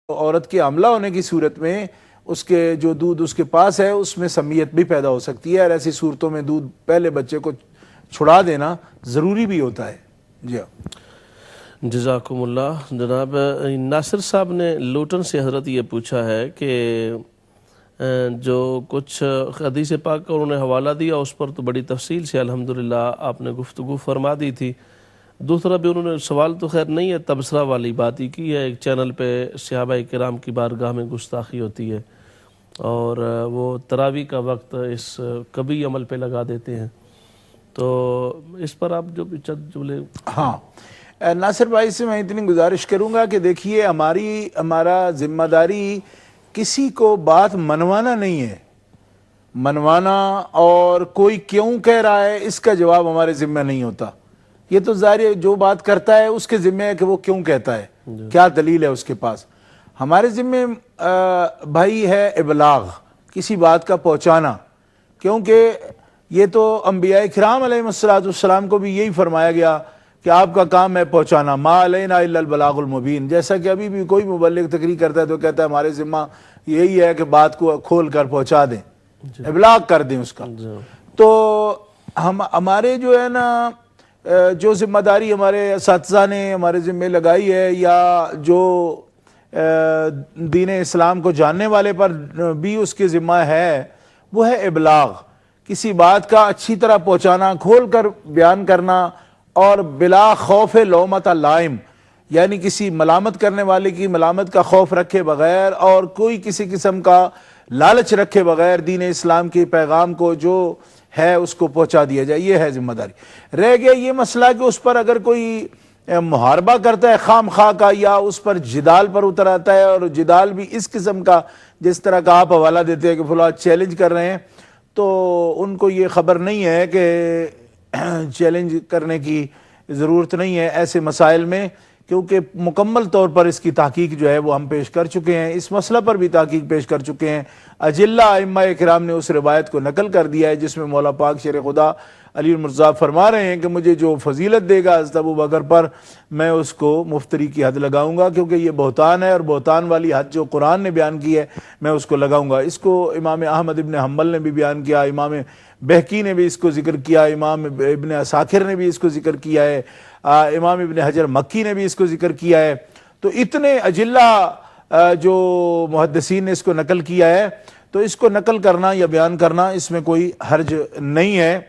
عورت کے حاملہ ہونے کی صورت میں اس کے جو دودھ اس کے پاس ہے اس میں سمیت بھی پیدا ہو سکتی ہے، اور ایسی صورتوں میں دودھ پہلے بچے کو چھڑا دینا ضروری بھی ہوتا ہے۔ جی جزاکم اللہ۔ جناب ناصر صاحب نے لوٹن سے حضرت یہ پوچھا ہے کہ جو کچھ حدیث پاک کا انہوں نے حوالہ دیا اس پر تو بڑی تفصیل سے الحمدللہ آپ نے گفتگو فرما دی تھی۔ دوسرا بھی انہوں نے سوال تو خیر نہیں ہے، تبصرہ والی بات ہی کی ہے، ایک چینل پہ صحابہ کرام کی بارگاہ میں گستاخی ہوتی ہے اور وہ تراویح کا وقت اس کبھی عمل پہ لگا دیتے ہیں، تو اس پر آپ جو بھی چند جملے۔ ہاں، ناصر بھائی سے میں اتنی گزارش کروں گا کہ دیکھیے ہمارا ذمہ داری کسی کو بات منوانا نہیں ہے، منوانا اور کوئی کیوں کہہ رہا ہے اس کا جواب ہمارے ذمہ نہیں ہوتا۔ یہ تو ظاہر ہے جو بات کرتا ہے اس کے ذمہ ہے کہ وہ کیوں کہتا ہے، کیا دلیل ہے اس کے پاس۔ ہمارے ذمہ بھائی ہے ابلاغ، کسی بات کا پہنچانا، کیونکہ یہ تو انبیاء کرام علیہ السلام کو بھی یہی فرمایا گیا کہ آپ کا کام ہے پہنچانا، ما علینا الا البلاغ المبین۔ جیسا کہ ابھی بھی کوئی مبلغ تقریر کرتا ہے تو کہتا ہے ہمارے ذمہ یہی ہے کہ بات کو کھول کر پہنچا دیں، ابلاغ کر دیں اس کا۔ تو ہمارے جو ہے نا جو ذمہ داری ہمارے اساتذہ نے ہمارے ذمہ لگائی ہے، یا جو دین اسلام کو جاننے والے پر بھی اس کے ذمہ ہے، وہ ہے ابلاغ، کسی بات کا اچھی طرح پہنچانا، کھول کر بیان کرنا، اور بلا خوف لومۃ لائم، یعنی کسی ملامت کرنے والے کی ملامت کا خوف رکھے بغیر اور کوئی کسی قسم کا لالچ رکھے بغیر دین اسلام کے پیغام کو جو ہے اس کو پہنچا دیا جائے، یہ ہے ذمہ داری۔ رہ گیا یہ مسئلہ کہ اس پر اگر کوئی محاربہ کرتا ہے خام خواہ کا، یا اس پر جدال پر اتر آتا ہے، اور جدال بھی اس قسم کا جس طرح کا آپ حوالہ دیتے ہیں کہ فلاں چیلنج کر رہے ہیں، تو ان کو یہ خبر نہیں ہے کہ چیلنج کرنے کی ضرورت نہیں ہے ایسے مسائل میں، کیونکہ مکمل طور پر اس کی تحقیق جو ہے وہ ہم پیش کر چکے ہیں، اس مسئلہ پر بھی تحقیق پیش کر چکے ہیں۔ اجلہ ائمہ کرام نے اس روایت کو نقل کر دیا ہے جس میں مولا پاک شیر خدا علی المرتضیٰ فرما رہے ہیں کہ مجھے جو فضیلت دے گا حضرت ابوبکر پر، میں اس کو مفتری کی حد لگاؤں گا، کیونکہ یہ بہتان ہے، اور بہتان والی حد جو قرآن نے بیان کی ہے میں اس کو لگاؤں گا۔ اس کو امام احمد ابن حنبل نے بھی بیان کیا، امام بہقی نے بھی اس کو ذکر کیا، امام ابن عساکر نے بھی اس کو ذکر کیا ہے، امام ابن حجر مکی نے بھی اس کو ذکر کیا ہے۔ تو اتنے اجلہ جو محدثین نے اس کو نقل کیا ہے، تو اس کو نقل کرنا یا بیان کرنا اس میں کوئی حرج نہیں ہے۔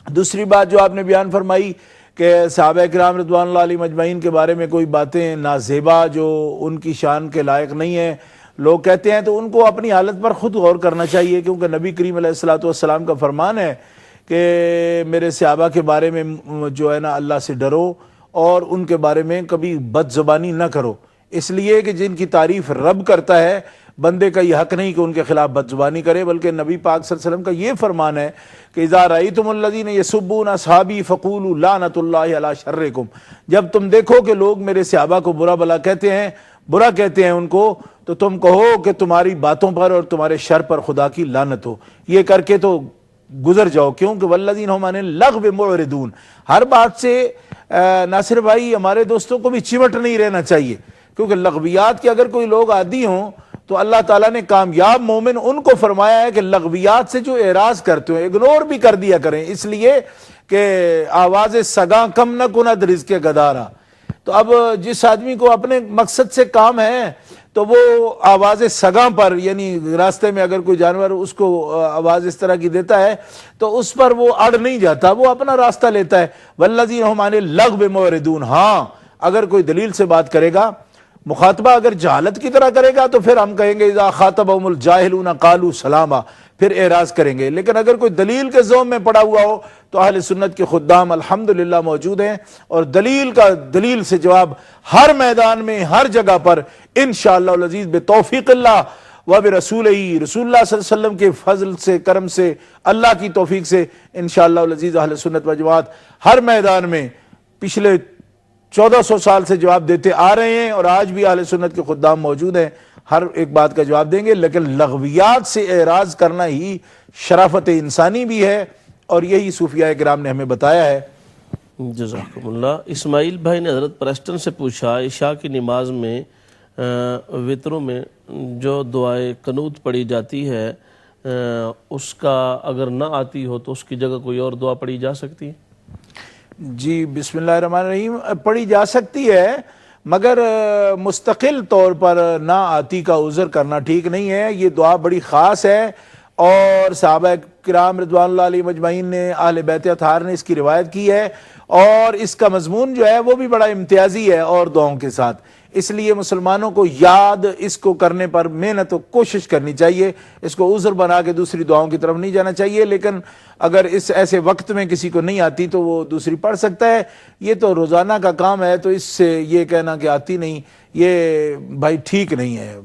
دوسری بات جو آپ نے بیان فرمائی کہ صحابہ کرام رضوان اللہ علیہم اجمعین کے بارے میں کوئی باتیں نازیبا جو ان کی شان کے لائق نہیں ہیں لوگ کہتے ہیں، تو ان کو اپنی حالت پر خود غور کرنا چاہیے، کیونکہ نبی کریم علیہ السلام کا فرمان ہے کہ میرے صحابہ کے بارے میں جو ہے نا اللہ سے ڈرو اور ان کے بارے میں کبھی بد زبانی نہ کرو، اس لیے کہ جن کی تعریف رب کرتا ہے بندے کا یہ حق نہیں کہ ان کے خلاف بد زبانی کرے، بلکہ نبی پاک صلی اللہ علیہ وسلم کا یہ فرمان ہے کہ اذا رأیتم الذین یسبون اصحابی فقولوا لعنۃ اللہ علی شرکم، جب تم دیکھو کہ لوگ میرے صحابہ کو برا بلا کہتے ہیں، برا کہتے ہیں ان کو، تو تم کہو کہ تمہاری باتوں پر اور تمہارے شر پر خدا کی لعنت ہو، یہ کر کے تو گزر جاؤ، کیونکہ والذین هم عن اللغو معرضون۔ ہر بات سے ناصر بھائی ہمارے دوستوں کو بھی چمٹ نہیں رہنا چاہیے، کیونکہ لغویات کے اگر کوئی لوگ عادی ہوں تو اللہ تعالیٰ نے کامیاب مومن ان کو فرمایا ہے کہ لغویات سے جو اعراض کرتے ہیں اگنور بھی کر دیا کریں، اس لیے کہ آواز سگاں کم نہ کند رزق گدارا۔ تو اب جس آدمی کو اپنے مقصد سے کام ہے تو وہ آواز سگاں پر، یعنی راستے میں اگر کوئی جانور اس کو آواز اس طرح کی دیتا ہے تو اس پر وہ اڑ نہیں جاتا، وہ اپنا راستہ لیتا ہے۔ والذین هم عن اللغو معرضون، ہاں اگر کوئی دلیل سے بات کرے گا، مخاطبہ اگر جہالت کی طرح کرے گا تو پھر ہم کہیں گے اذا خاطبهم الجاہلون قالوا سلاما، پھر اعراض کریں گے۔ لیکن اگر کوئی دلیل کے ذوم میں پڑا ہوا ہو تو اہل سنت کے خدام الحمدللہ موجود ہیں، اور دلیل سے جواب ہر میدان میں ہر جگہ پر انشاءاللہ العزیز بتوفیق اللہ و برسولہ، رسول اللہ صلی اللہ علیہ وسلم کے فضل سے، کرم سے، اللہ کی توفیق سے انشاءاللہ العزیز اہل سنت و جماعت ہر میدان میں پچھلے 1400 سال سے جواب دیتے آ رہے ہیں، اور آج بھی اہل سنت کے خدام موجود ہیں، ہر ایک بات کا جواب دیں گے۔ لیکن لغویات سے اعراض کرنا ہی شرافت انسانی بھی ہے، اور یہی صوفیاء کرام نے ہمیں بتایا ہے۔ جزاکم اللہ۔ اسماعیل بھائی نے حضرت پریسٹن سے پوچھا عشاء کی نماز میں وطروں میں جو دعائے قنوت پڑھی جاتی ہے اس کا اگر نہ آتی ہو تو اس کی جگہ کوئی اور دعا پڑھی جا سکتی ہے؟ جی بسم اللہ الرحمن الرحیم پڑھی جا سکتی ہے، مگر مستقل طور پر نہ آتی کا عذر کرنا ٹھیک نہیں ہے۔ یہ دعا بڑی خاص ہے اور صحابہ کرام رضوان اللہ علیہ مجمعین نے، اہل بیت اطہار نے اس کی روایت کی ہے، اور اس کا مضمون جو ہے وہ بھی بڑا امتیازی ہے اور دعاؤں کے ساتھ۔ اس لیے مسلمانوں کو یاد اس کو کرنے پر محنت و کوشش کرنی چاہیے، اس کو عذر بنا کے دوسری دعاؤں کی طرف نہیں جانا چاہیے۔ لیکن اگر اس ایسے وقت میں کسی کو نہیں آتی تو وہ دوسری پڑھ سکتا ہے۔ یہ تو روزانہ کا کام ہے، تو اس سے یہ کہنا کہ آتی نہیں، یہ بھائی ٹھیک نہیں ہے۔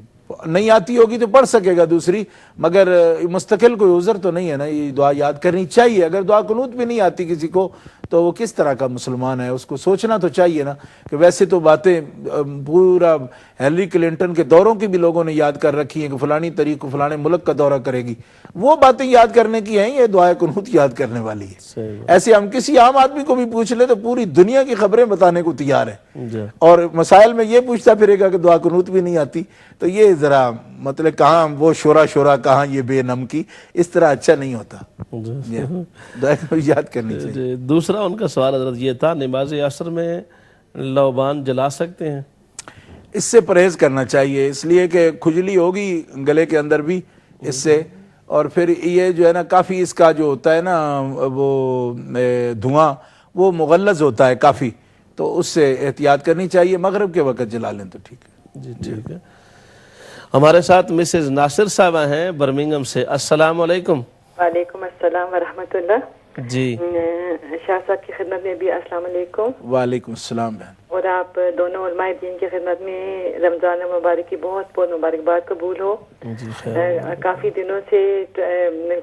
نہیں آتی ہوگی تو پڑھ سکے گا دوسری، مگر مستقل کوئی عذر تو نہیں ہے نا، یہ دعا یاد کرنی چاہیے۔ اگر دعا قنوت بھی نہیں آتی کسی کو تو وہ کس طرح کا مسلمان ہے؟ اس کو سوچنا تو چاہیے نا کہ ویسے تو باتیں پورا ہیلری کلنٹن کے دوروں کی بھی لوگوں نے یاد کر رکھی ہیں کہ فلانی تاریخ کو فلانے ملک کا دورہ کرے گی، وہ باتیں یاد کرنے کی ہیں، یہ دعائے قنوت یاد کرنے والی ہے۔ ایسے ہم کسی عام آدمی کو بھی پوچھ لیں تو پوری دنیا کی خبریں بتانے کو تیار ہے، اور مسائل میں یہ پوچھتا پھرے گا کہ دعا قنوت بھی نہیں آتی، تو یہ ذرا مطلب کہاں وہ شورا کہاں یہ بے نم کی، اس طرح اچھا نہیں ہوتا۔ دعا قنوت یاد کرنی چاہیے۔ دوسرا ان کا سوال حضرت یہ تھا، نماز عصر میں لوبان جلا سکتے ہیں؟ اس سے پرہیز کرنا چاہیے، اس لیے کہ کھجلی ہوگی گلے کے اندر بھی اس سے، اور پھر یہ جو ہے نا کافی اس کا جو ہوتا ہے نا وہ دھواں وہ مغلظ ہوتا ہے کافی، تو اس سے احتیاط کرنی چاہیے۔ مغرب کے وقت جلا لیں تو ٹھیک ہے۔ جی ٹھیک ہے۔ ہمارے ساتھ مسز ناصر صاحبہ ہیں برمنگم سے۔ السلام علیکم۔ وعلیکم السلام ورحمۃ اللہ۔ جی شاہ صاحب کی خدمت میں بھی السلام علیکم۔ وعلیکم السلام بہن۔ اور آپ دونوں علماء دین کی خدمت میں رمضان مبارک کی بہت بہت مبارکباد قبول ہو۔ جی کافی دنوں سے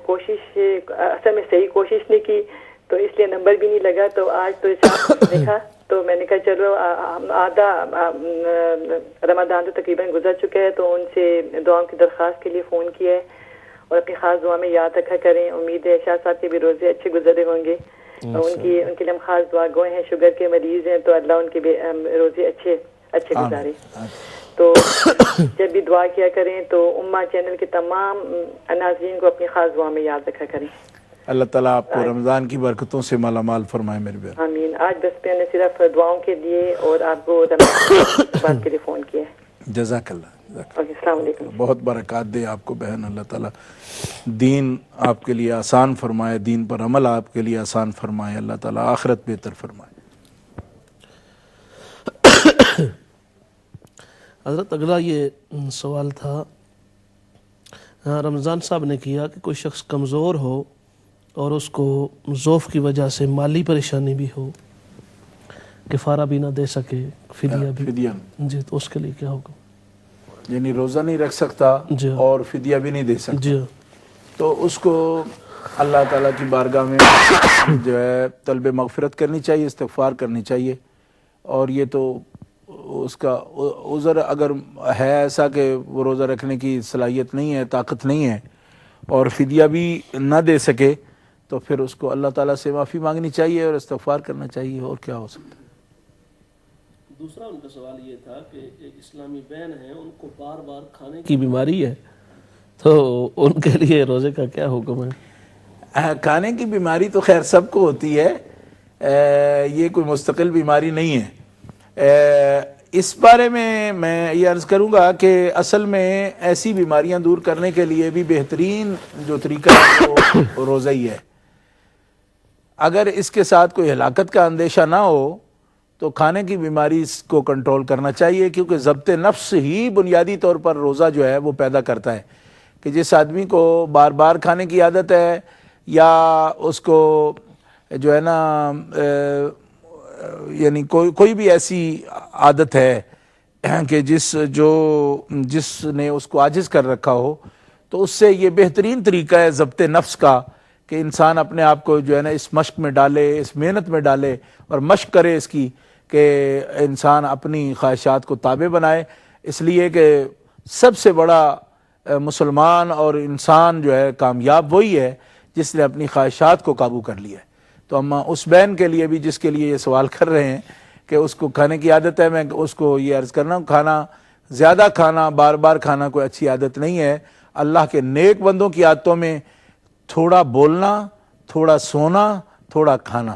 کوشش، اصل میں صحیح کوشش نہیں کی تو اس لیے نمبر بھی نہیں لگا، تو آج تو دیکھا تو میں نے کہا چلو آدھا رمضان تو تقریباً گزر چکا ہے، تو ان سے دعاؤں کی درخواست کے لیے فون کیا ہے، اور اپنی خاص دعا میں یاد رکھا کریں۔ امید ہے شاہ صاحب کے بھی روزے اچھے گزرے ہوں گے، ان کے لیے ہم خاص دعا گوئے ہیں۔ شوگر کے مریض ہیں تو اللہ ان کے بھی روزے اچھے گزارے۔ تو جب بھی دعا کیا کریں تو امہ چینل کے تمام ناظرین کو اپنی خاص دعا میں یاد رکھا کریں۔ اللہ تعالیٰ آپ کو رمضان کی برکتوں سے مالا مال فرمائے میرے بہن۔ آمین۔ آج بس میں نے صرف دعاؤں کے لیے اور آپ کو رمضان کی بات کے لیے فون کیا ہے۔ جزاک اللہ۔ السلام علیکم۔ بہت برکات دے آپ کو بہن، اللہ تعالیٰ دین آپ کے لیے آسان فرمائے، دین پر عمل آپ کے لیے آسان فرمائے، اللہ تعالیٰ آخرت بہتر فرمائے۔ حضرت اگلا یہ سوال تھا، رمضان صاحب نے کیا کہ کوئی شخص کمزور ہو اور اس کو ضعف کی وجہ سے مالی پریشانی بھی ہو، کفارہ بھی نہ دے سکے، فدیہ بھی، جی تو اس کے لیے کیا ہوگا؟ یعنی روزہ نہیں رکھ سکتا اور فدیہ بھی نہیں دے سکتا، جی تو اس کو اللہ تعالیٰ کی بارگاہ میں جو ہے طلب مغفرت کرنی چاہیے، استغفار کرنی چاہیے۔ اور یہ تو اس کا عذر اگر ہے ایسا کہ وہ روزہ رکھنے کی صلاحیت نہیں ہے، طاقت نہیں ہے، اور فدیہ بھی نہ دے سکے، تو پھر اس کو اللہ تعالیٰ سے معافی مانگنی چاہیے اور استغفار کرنا چاہیے، اور کیا ہو سکتا ہے۔ دوسرا ان کا سوال یہ تھا کہ ایک اسلامی بہن ہے، ان کو بار بار کھانے کی بیماری ہے، تو ان کے لیے روزے کا کیا حکم ہے؟ کھانے کی بیماری تو خیر سب کو ہوتی ہے، یہ کوئی مستقل بیماری نہیں ہے۔ اس بارے میں یہ عرض کروں گا کہ اصل میں ایسی بیماریاں دور کرنے کے لیے بھی بہترین جو طریقہ ہے وہ روزہ ہی ہے۔ اگر اس کے ساتھ کوئی ہلاکت کا اندیشہ نہ ہو تو کھانے کی بیماری اس کو کنٹرول کرنا چاہیے، کیونکہ ضبط نفس ہی بنیادی طور پر روزہ جو ہے وہ پیدا کرتا ہے، کہ جس آدمی کو بار بار کھانے کی عادت ہے، یا اس کو جو ہے نا یعنی کوئی بھی ایسی عادت ہے کہ جس نے اس کو عاجز کر رکھا ہو، تو اس سے یہ بہترین طریقہ ہے ضبط نفس کا کہ انسان اپنے آپ کو جو ہے نا اس مشق میں ڈالے، اس محنت میں ڈالے، اور مشق کرے اس کی کہ انسان اپنی خواہشات کو تابع بنائے۔ اس لیے کہ سب سے بڑا مسلمان اور انسان جو ہے کامیاب وہی ہے جس نے اپنی خواہشات کو قابو کر لیا ہے۔ تو ہم اس بہن کے لیے بھی جس کے لیے یہ سوال کر رہے ہیں کہ اس کو کھانے کی عادت ہے، میں اس کو یہ عرض کرنا ہوں، کھانا زیادہ کھانا، بار بار کھانا کوئی اچھی عادت نہیں ہے۔ اللہ کے نیک بندوں کی عادتوں میں تھوڑا بولنا، تھوڑا سونا، تھوڑا کھانا،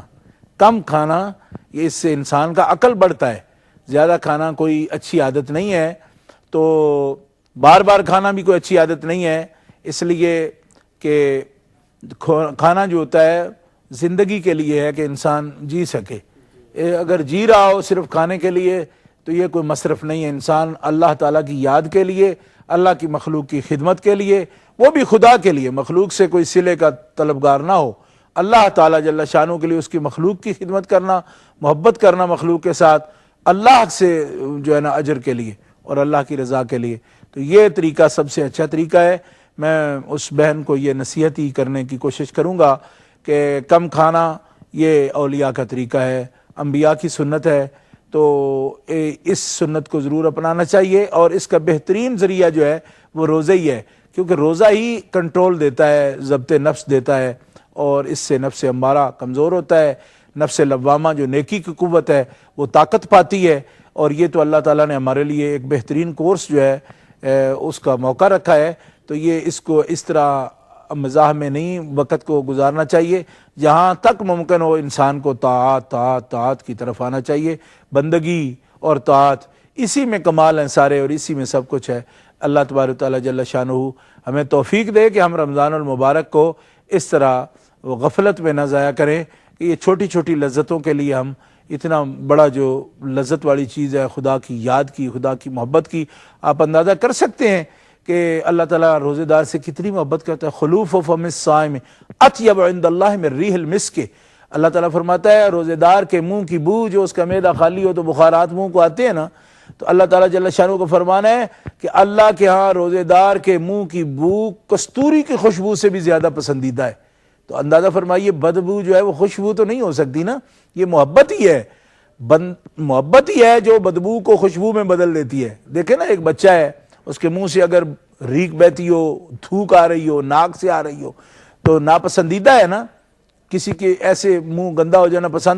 کم کھانا، یہ اس سے انسان کا عقل بڑھتا ہے۔ زیادہ کھانا کوئی اچھی عادت نہیں ہے، تو بار بار کھانا بھی کوئی اچھی عادت نہیں ہے، اس لیے کہ کھانا جو ہوتا ہے زندگی کے لیے ہے کہ انسان جی سکے۔ اگر جی رہا ہو صرف کھانے کے لیے تو یہ کوئی مصرف نہیں ہے۔ انسان اللہ تعالیٰ کی یاد کے لیے، اللہ کی مخلوق کی خدمت کے لیے، وہ بھی خدا کے لیے، مخلوق سے کوئی صلے کا طلبگار نہ ہو، اللہ تعالیٰ جل شانہ کے لیے اس کی مخلوق کی خدمت کرنا، محبت کرنا مخلوق کے ساتھ، اللہ سے جو ہے نا اجر کے لیے اور اللہ کی رضا کے لیے۔ تو یہ طریقہ سب سے اچھا طریقہ ہے۔ میں اس بہن کو یہ نصیحت ہی کرنے کی کوشش کروں گا کہ کم کھانا یہ اولیاء کا طریقہ ہے، انبیاء کی سنت ہے، تو اس سنت کو ضرور اپنانا چاہیے۔ اور اس کا بہترین ذریعہ جو ہے وہ روزہ ہی ہے، کیونکہ روزہ ہی کنٹرول دیتا ہے، ضبط نفس دیتا ہے، اور اس سے نفس امارہ کمزور ہوتا ہے، نفس لوامہ جو نیکی کی قوت ہے وہ طاقت پاتی ہے۔ اور یہ تو اللہ تعالیٰ نے ہمارے لیے ایک بہترین کورس جو ہے اس کا موقع رکھا ہے، تو یہ اس کو اس طرح مزاح میں نہیں وقت کو گزارنا چاہیے۔ جہاں تک ممکن ہو انسان کو طاعت کی طرف آنا چاہیے۔ بندگی اور طاعت اسی میں کمال ہیں سارے، اور اسی میں سب کچھ ہے۔ اللہ تبارک و تعالیٰ جل شانہ ہمیں توفیق دے کہ ہم رمضان المبارک کو اس طرح غفلت میں نہ ضائع کریں کہ یہ چھوٹی چھوٹی لذتوں کے لیے ہم اتنا بڑا جو لذت والی چیز ہے خدا کی یاد کی، خدا کی محبت کی، آپ اندازہ کر سکتے ہیں کہ اللہ تعالیٰ روزے دار سے کتنی محبت کرتا ہے۔ خلوف فم الصائم اطیب عند اللہ من ریح المسک، اللہ تعالیٰ فرماتا ہے روزے دار کے منہ کی بو، جو اس کا معدہ خالی ہو تو بخارات منہ کو آتے ہیں نا، تو اللہ تعالیٰ جل شانہ کو فرمانا ہے کہ اللہ کے ہاں روزے دار کے منہ کی بو کستوری کی خوشبو سے بھی زیادہ پسندیدہ ہے۔ تو اندازہ فرمائیے بدبو جو ہے وہ خوشبو تو نہیں ہو سکتی نا، یہ محبت ہی ہے، محبت ہی ہے جو بدبو کو خوشبو میں بدل دیتی ہے۔ دیکھیں نا ایک بچہ ہے، اس کے منہ سے اگر ریگ بہتی ہو، تھوک آ رہی ہو، ناک سے آ رہی ہو تو ناپسندیدہ ہے نا، کسی کے ایسے منہ گندا ہو جانا پسند